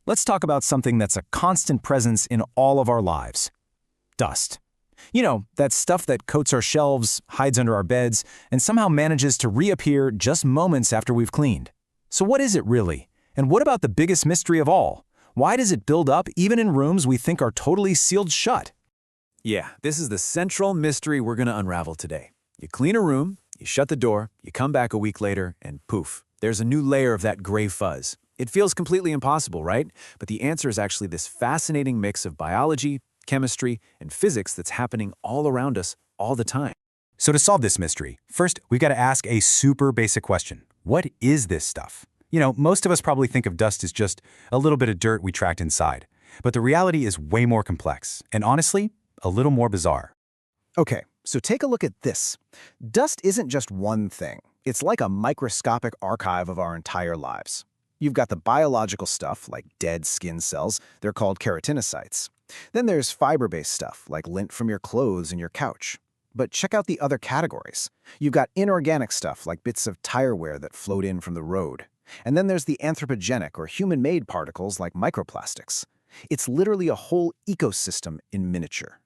Let's talk about something that's a constant presence in all of our lives. Dust. You know, that stuff that coats our shelves, hides under our beds, and somehow manages to reappear just moments after we've cleaned. So what is it really? And what about the biggest mystery of all? Why does it build up even in rooms we think are totally sealed shut? Yeah, this is the central mystery we're going to unravel today. You clean a room, you shut the door, you come back a week later, and poof, there's a new layer of that gray fuzz. It feels completely impossible, right? But the answer is actually this fascinating mix of biology, chemistry, and physics that's happening all around us all the time. So to solve this mystery, first we've got to ask a super basic question. What is this stuff? You know, most of us probably think of dust as just a little bit of dirt we tracked inside. But the reality is way more complex, and honestly, a little more bizarre. Okay, so take a look at this. Dust isn't just one thing. It's like a microscopic archive of our entire lives. You've got the biological stuff, like dead skin cells. They're called keratinocytes. Then there's fiber-based stuff, like lint from your clothes and your couch. But check out the other categories. You've got inorganic stuff, like bits of tire wear that float in from the road. And then there's the anthropogenic or human-made particles like microplastics. It's literally a whole ecosystem in miniature.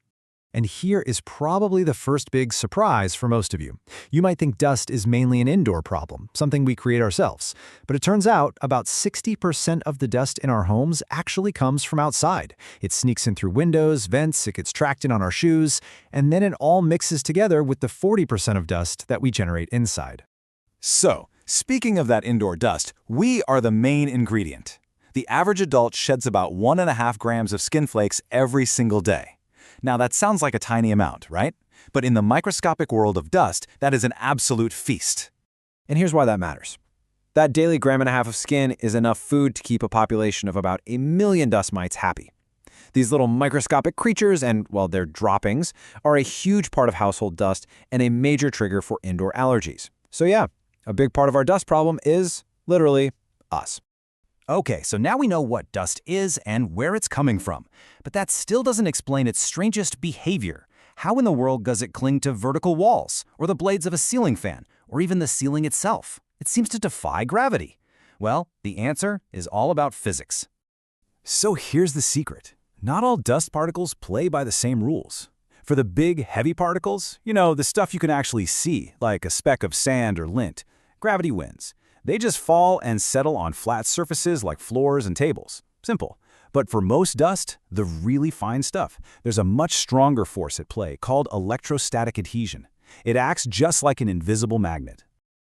And here is probably the first big surprise for most of you. You might think dust is mainly an indoor problem, something we create ourselves. But it turns out about 60% of the dust in our homes actually comes from outside. It sneaks in through windows, vents, it gets tracked in on our shoes, and then it all mixes together with the 40% of dust that we generate inside. So, speaking of that indoor dust, we are the main ingredient. The average adult sheds about 1.5 grams of skin flakes every single day. Now that sounds like a tiny amount, right? But in the microscopic world of dust, that is an absolute feast. And here's why that matters. That daily 1.5 grams of skin is enough food to keep a population of about 1 million dust mites happy. These little microscopic creatures and, well, their droppings are a huge part of household dust and a major trigger for indoor allergies. So yeah, a big part of our dust problem is, literally, us. Okay, so now we know what dust is and where it's coming from. But that still doesn't explain its strangest behavior. How in the world does it cling to vertical walls, or the blades of a ceiling fan, or even the ceiling itself? It seems to defy gravity. Well, the answer is all about physics. So here's the secret. Not all dust particles play by the same rules. For the big, heavy particles, you know, the stuff you can actually see, like a speck of sand or lint, gravity wins. They just fall and settle on flat surfaces like floors and tables. Simple. But for most dust, the really fine stuff, there's a much stronger force at play called electrostatic adhesion. It acts just like an invisible magnet.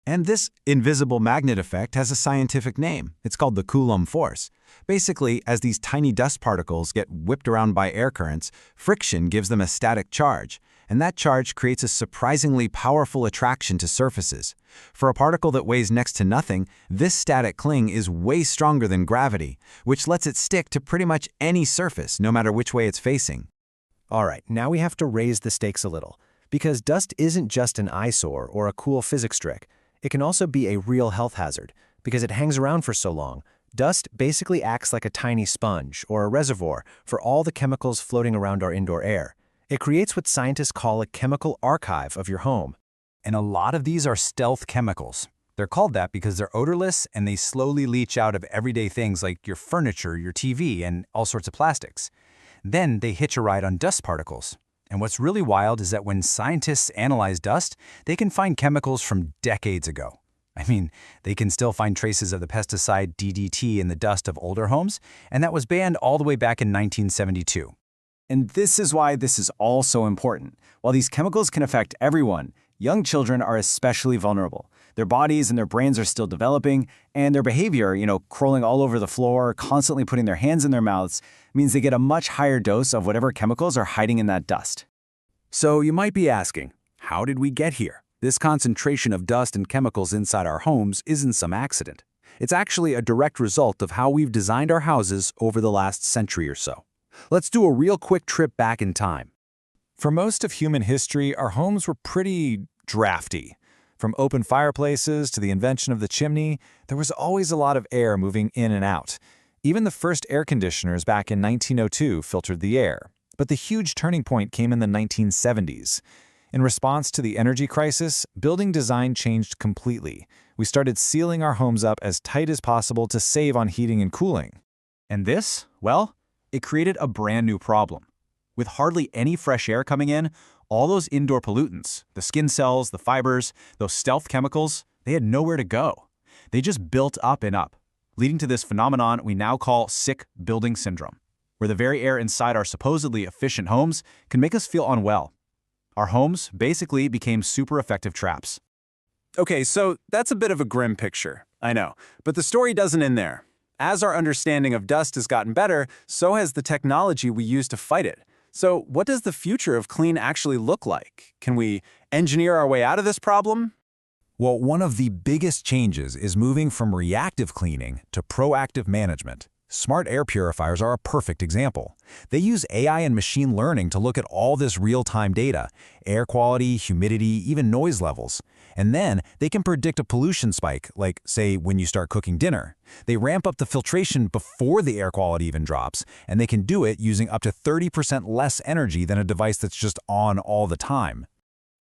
And this invisible magnet effect has a scientific name. It's called the Coulomb force. Basically, as these tiny dust particles get whipped around by air currents, friction gives them a static charge. And that charge creates a surprisingly powerful attraction to surfaces. For a particle that weighs next to nothing, this static cling is way stronger than gravity, which lets it stick to pretty much any surface, no matter which way it's facing. All right, now we have to raise the stakes a little, because dust isn't just an eyesore or a cool physics trick. It can also be a real health hazard, because it hangs around for so long. Dust basically acts like a tiny sponge or a reservoir for all the chemicals floating around our indoor air. It creates what scientists call a chemical archive of your home. And a lot of these are stealth chemicals. They're called that because they're odorless and they slowly leach out of everyday things like your furniture, your TV, and all sorts of plastics. Then they hitch a ride on dust particles. And what's really wild is that when scientists analyze dust, they can find chemicals from decades ago. I mean, they can still find traces of the pesticide DDT in the dust of older homes, and that was banned all the way back in 1972. And this is why this is all so important. While these chemicals can affect everyone, young children are especially vulnerable. Their bodies and their brains are still developing, and their behavior, crawling all over the floor, constantly putting their hands in their mouths, means they get a much higher dose of whatever chemicals are hiding in that dust. So you might be asking, how did we get here? This concentration of dust and chemicals inside our homes isn't some accident. It's actually a direct result of how we've designed our houses over the last century or so. Let's do a real quick trip back in time. For most of human history, our homes were pretty drafty. From open fireplaces to the invention of the chimney, there was always a lot of air moving in and out. Even the first air conditioners back in 1902 filtered the air. But the huge turning point came in the 1970s. In response to the energy crisis, building design changed completely. We started sealing our homes up as tight as possible to save on heating and cooling. And this, well, it created a brand new problem. With hardly any fresh air coming in, all those indoor pollutants, the skin cells, the fibers, those stealth chemicals, they had nowhere to go. They just built up and up, leading to this phenomenon we now call sick building syndrome, where the very air inside our supposedly efficient homes can make us feel unwell. Our homes basically became super effective traps. Okay, so that's a bit of a grim picture, I know, but the story doesn't end there. As our understanding of dust has gotten better, so has the technology we use to fight it. So what does the future of clean actually look like? Can we engineer our way out of this problem? Well, one of the biggest changes is moving from reactive cleaning to proactive management. Smart air purifiers are a perfect example. They use AI and machine learning to look at all this real-time data, air quality, humidity, even noise levels. And then they can predict a pollution spike, like, say, when you start cooking dinner. They ramp up the filtration before the air quality even drops, and they can do it using up to 30% less energy than a device that's just on all the time.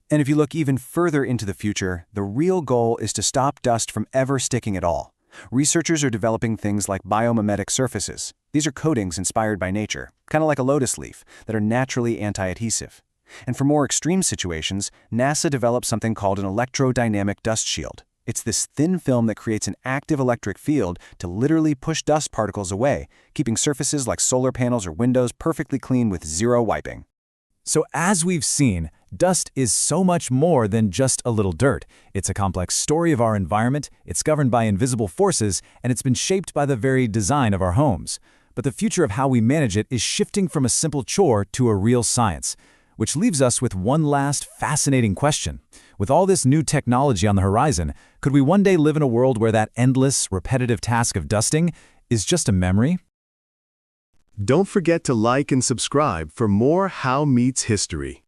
And if you look even further into the future, the real goal is to stop dust from ever sticking at all. Researchers are developing things like biomimetic surfaces. These are coatings inspired by nature, kind of like a lotus leaf, that are naturally anti-adhesive. And for more extreme situations, NASA developed something called an electrodynamic dust shield. It's this thin film that creates an active electric field to literally push dust particles away, keeping surfaces like solar panels or windows perfectly clean with zero wiping. So as we've seen, dust is so much more than just a little dirt. It's a complex story of our environment, it's governed by invisible forces, and it's been shaped by the very design of our homes. But the future of how we manage it is shifting from a simple chore to a real science. Which leaves us with one last fascinating question. With all this new technology on the horizon, could we one day live in a world where that endless, repetitive task of dusting is just a memory? Don't forget to like and subscribe for more How Meets History.